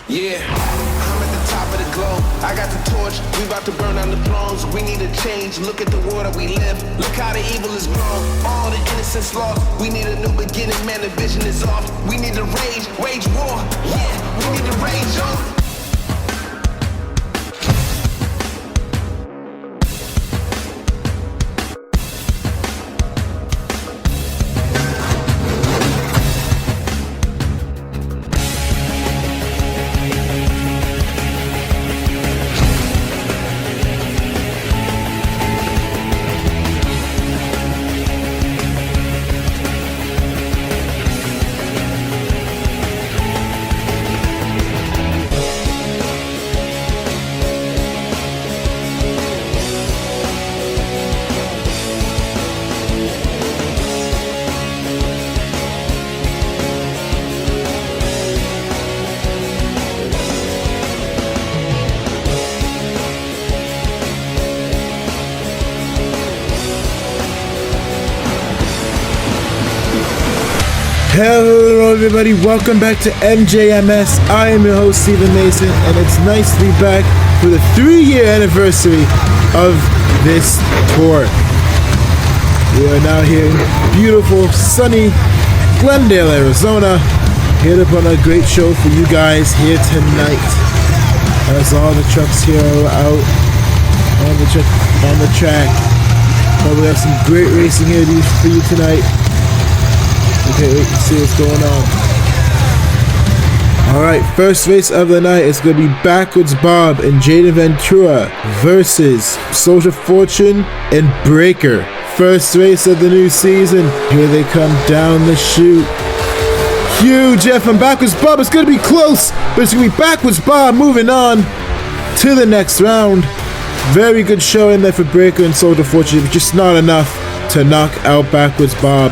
Yeah, I'm at the top of the globe. I got the torch, we about to burn down the thrones. We need a change, look at the world that we live. Look how the evil is grown, all the innocence lost. We need a new beginning, man, the vision is off. We need to wage war. Yeah, we need to rage on. Hello everybody, welcome back to MJMS. I am your host Stephen Mason, and it's nice to be back for the 3-year anniversary of this tour. We are now here in beautiful, sunny Glendale, Arizona, here to put on a great show for you guys here tonight. As all the trucks here are out on the track. We have some great racing here for you tonight. Okay, wait to see what's going on. Alright, first race of the night is going to be Backwards Bob and Jaden Ventura versus Soldier Fortune and Breaker. First race of the new season. Here they come down the chute. Huge F from Backwards Bob. It's going to be close, but it's going to be Backwards Bob moving on to the next round. Very good showing there for Breaker and Soldier Fortune, but just not enough to knock out Backwards Bob.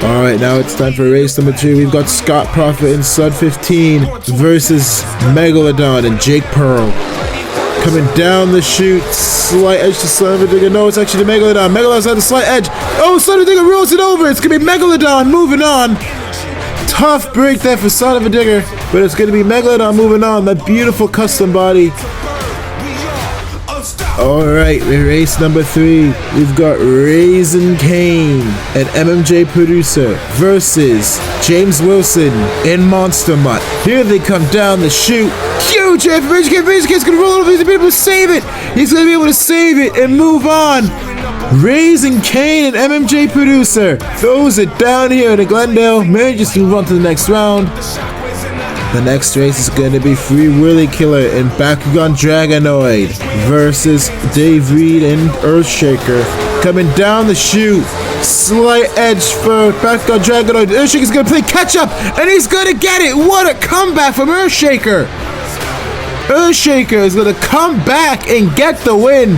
Alright, now it's time for race number 2. We've got Scott Prophet and Sud 15 versus Megalodon and Jake Pearl. Coming down the chute, slight edge to Son of a Digger. No, it's actually the Megalodon. Megalodon's at the slight edge. Oh, Son of a Digger rolls it over. It's going to be Megalodon moving on. Tough break there for Son of a Digger, but it's going to be Megalodon moving on. That beautiful custom body. Alright, race number 3. We've got Raisin Kane and MMJ Producer versus James Wilson and Monster Mutt. Here they come down the chute. Huge F. Raisin Kane's gonna roll over. He's gonna be able to save it. He's gonna be able to save it and move on. Raisin Kane and MMJ Producer throws it down here in Glendale. Manages to move on to the next round. The next race is going to be Free Willy Killer and Bakugan Dragonoid versus Dave Reed and Earthshaker. Coming down the chute, slight edge for Bakugan Dragonoid. Earthshaker's going to play catch up, and he's going to get it. What a comeback from Earthshaker. Earthshaker is going to come back and get the win.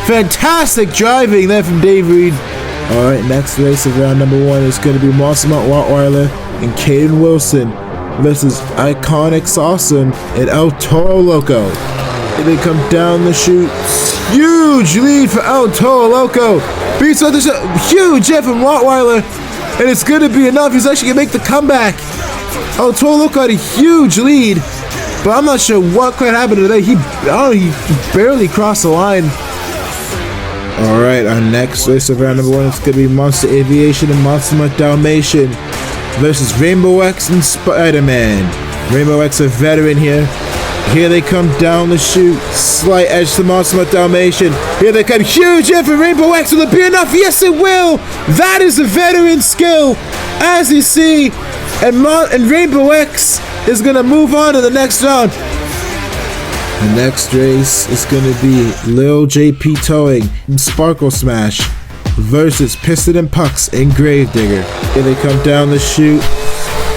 Fantastic driving there from Dave Reed. Alright, next race of round number 1 is going to be Monster Mutt Rottweiler and Caden Wilson versus Iconic Awesome and El Toro Loco. And they come down the chute. Huge lead for El Toro Loco. Beats out the huge F from Rottweiler. And it's going to be enough. He's actually going to make the comeback. El Toro Loco had a huge lead. But I'm not sure what could happen today. He barely crossed the line. Alright, our next race of round number 1 is going to be Monster Aviation and Monster Mutt Dalmatian versus Rainbow X and Spider-Man. Rainbow X a veteran here. Here they come down the chute. Slight edge to Monster Mutt Dalmatian. Here they come. Huge F for Rainbow X. Will it be enough? Yes, it will. That is a veteran skill. As you see. And Rainbow X is going to move on to the next round. The next race is going to be Lil JP Towing and Sparkle Smash versus Piston and Pucks and Gravedigger. Here they come down the chute.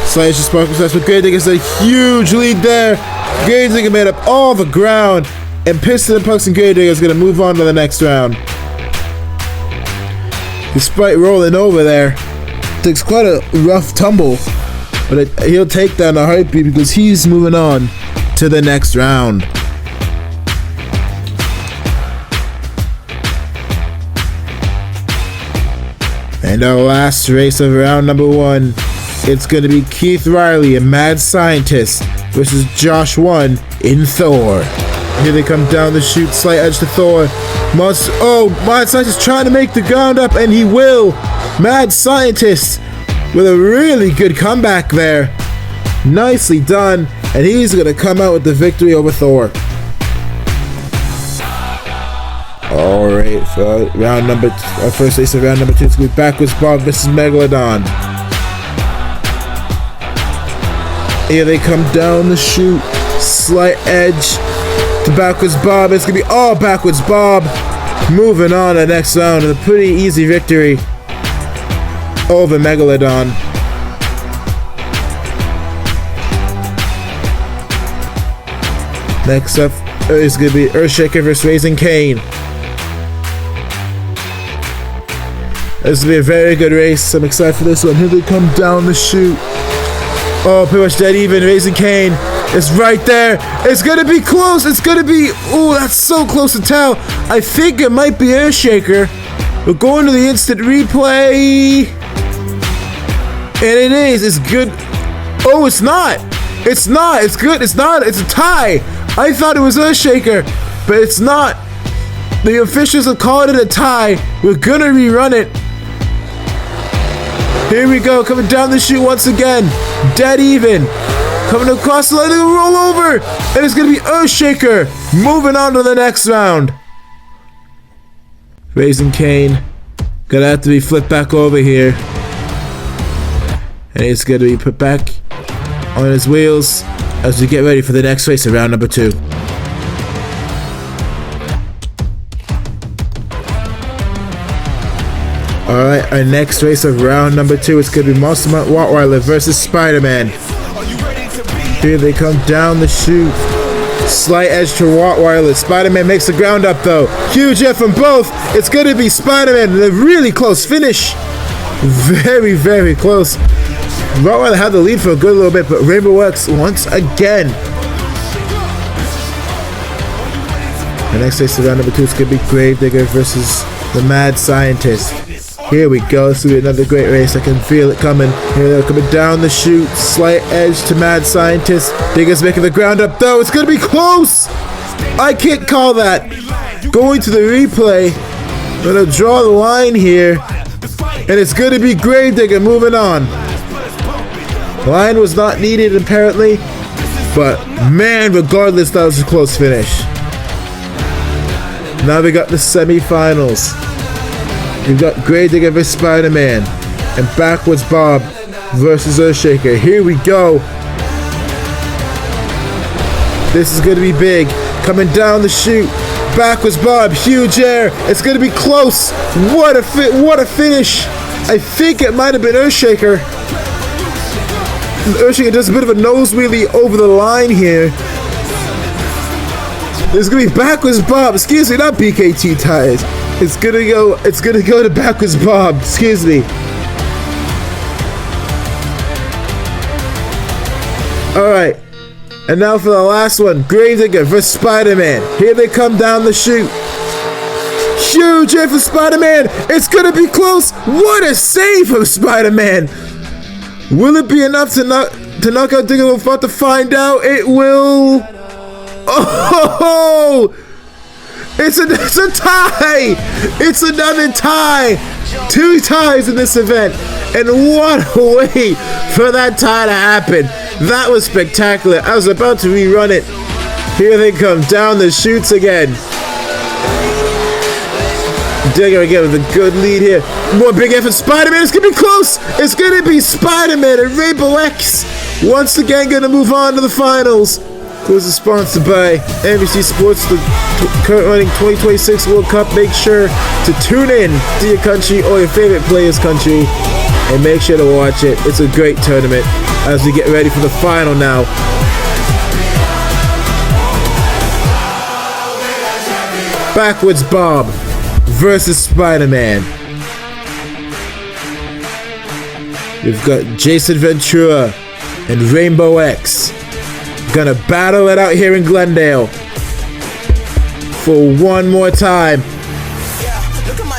Slight edge to Sparkle Smash, but Gravedigger's a huge lead there. Gravedigger made up all the ground, and Piston and Pucks and Gravedigger is going to move on to the next round. Despite rolling over there, takes quite a rough tumble, but he'll take that in a heartbeat because he's moving on to the next round. And our last race of round number 1, it's going to be Keith Riley, a mad scientist, versus Josh 1 in Thor. Here they come down the chute, slight edge to Thor. Mad Scientist trying to make the ground up, and he will. Mad Scientist with a really good comeback there. Nicely done, and he's going to come out with the victory over Thor. Alright, for our first race of round number 2, it's going to be Backwards Bob versus Megalodon. Here they come down the chute, slight edge to Backwards Bob. It's going to be all Backwards Bob. Moving on to the next round with a pretty easy victory over Megalodon. Next up is going to be Earthshaker vs. Raising Cane. This will be a very good race. I'm excited for this one. Here they come down the chute. Oh, pretty much dead even. Raising Cane is right there. It's going to be close. It's going to be... Oh, that's so close to tell. I think it might be Earthshaker. We're going to the instant replay. And it is. It's good. Oh, it's not. It's not. It's good. It's not. It's a tie. I thought it was Earthshaker, but it's not. The officials have called it a tie. We're going to rerun it. Here we go, coming down the chute once again. Dead even. Coming across the line, they're gonna roll over. And it's gonna be Earthshaker. Moving on to the next round. Raising Cane. Gonna have to be flipped back over here. And it's gonna be put back on his wheels as we get ready for the next race of round number 2. Alright, our next race of round number 2 is going to be Monster Mutt Rottweiler versus Spider-Man. Here they come down the chute. Slight edge to Rottweiler. Spider-Man makes the ground up though. Huge hit from both. It's going to be Spider-Man with a really close finish. Very, very close. Rottweiler had the lead for a good little bit, but Rainbow X once again. The next race of round number 2 is going to be Gravedigger versus the Mad Scientist. Here we go. This will be another great race. I can feel it coming. Here they're coming down the chute. Slight edge to Mad Scientist. Digger's making the ground up though. It's going to be close. I can't call that. Going to the replay. Going to draw the line here. And it's going to be Gravedigger moving on. Line was not needed apparently. But man, regardless, that was a close finish. Now we got the semi-finals. We've got Gravedigger vs. Spider-Man and Backwards Bob versus Earthshaker. Here we go. This is going to be big. Coming down the chute. Backwards Bob, huge air. It's going to be close. What a finish. I think it might have been Earthshaker. Earthshaker does a bit of a nose wheelie over the line here. It's going to be Backwards Bob. Excuse me, not BKT tires. It's gonna go to Backwards Bob. Excuse me. Alright. And now for the last one. Gravedigger vs. Spider-Man. Here they come down the chute. Huge hit for Spider-Man. It's gonna be close. What a save from Spider-Man. Will it be enough to knock out Digger? We'll have to find out. It will. Oh! It's a tie! It's another tie! 2 ties in this event. And what a way for that tie to happen. That was spectacular. I was about to rerun it. Here they come down the chutes again. Digger again with a good lead here. More big effort. Spider-Man. It's going to be close. It's going to be Spider-Man and Rainbow X. Once again going to move on to the finals. This is sponsored by NBC Sports, the current running 2026 World Cup. Make sure to tune in to your country or your favorite player's country and make sure to watch it. It's a great tournament as we get ready for the final now. Backwards Bob versus Spider-Man. We've got Jason Ventura and Rainbow X. Gonna battle it out here in Glendale for one more time.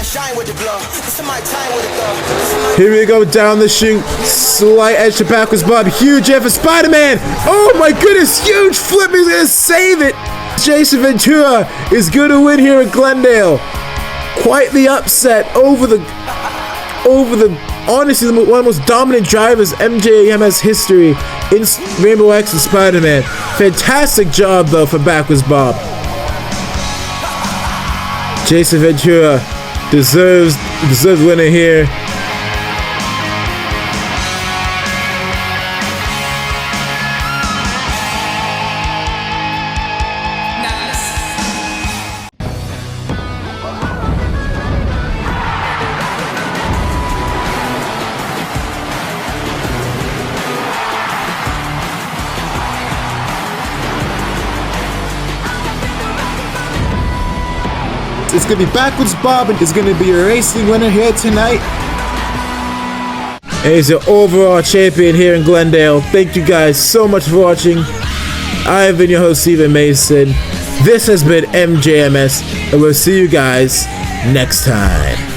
shine with the glow. This is my time with it though. Here we go down the chute. Slight edge to backwards Bob. Huge effort. Spider-Man. Oh my goodness. Huge flip. He's going to save it. Jason Ventura is going to win here at Glendale. Quite the upset over the honestly one of the most dominant drivers MJMS history in Rainbow X and Spider-Man. Fantastic job though for backwards Bob. Jason Ventura deserves winner here. It's going to be backwards Bob and is going to be a racing winner here tonight. And he's your overall champion here in Glendale. Thank you guys so much for watching. I have been your host, Stephen Mason. This has been MJMS, and we'll see you guys next time.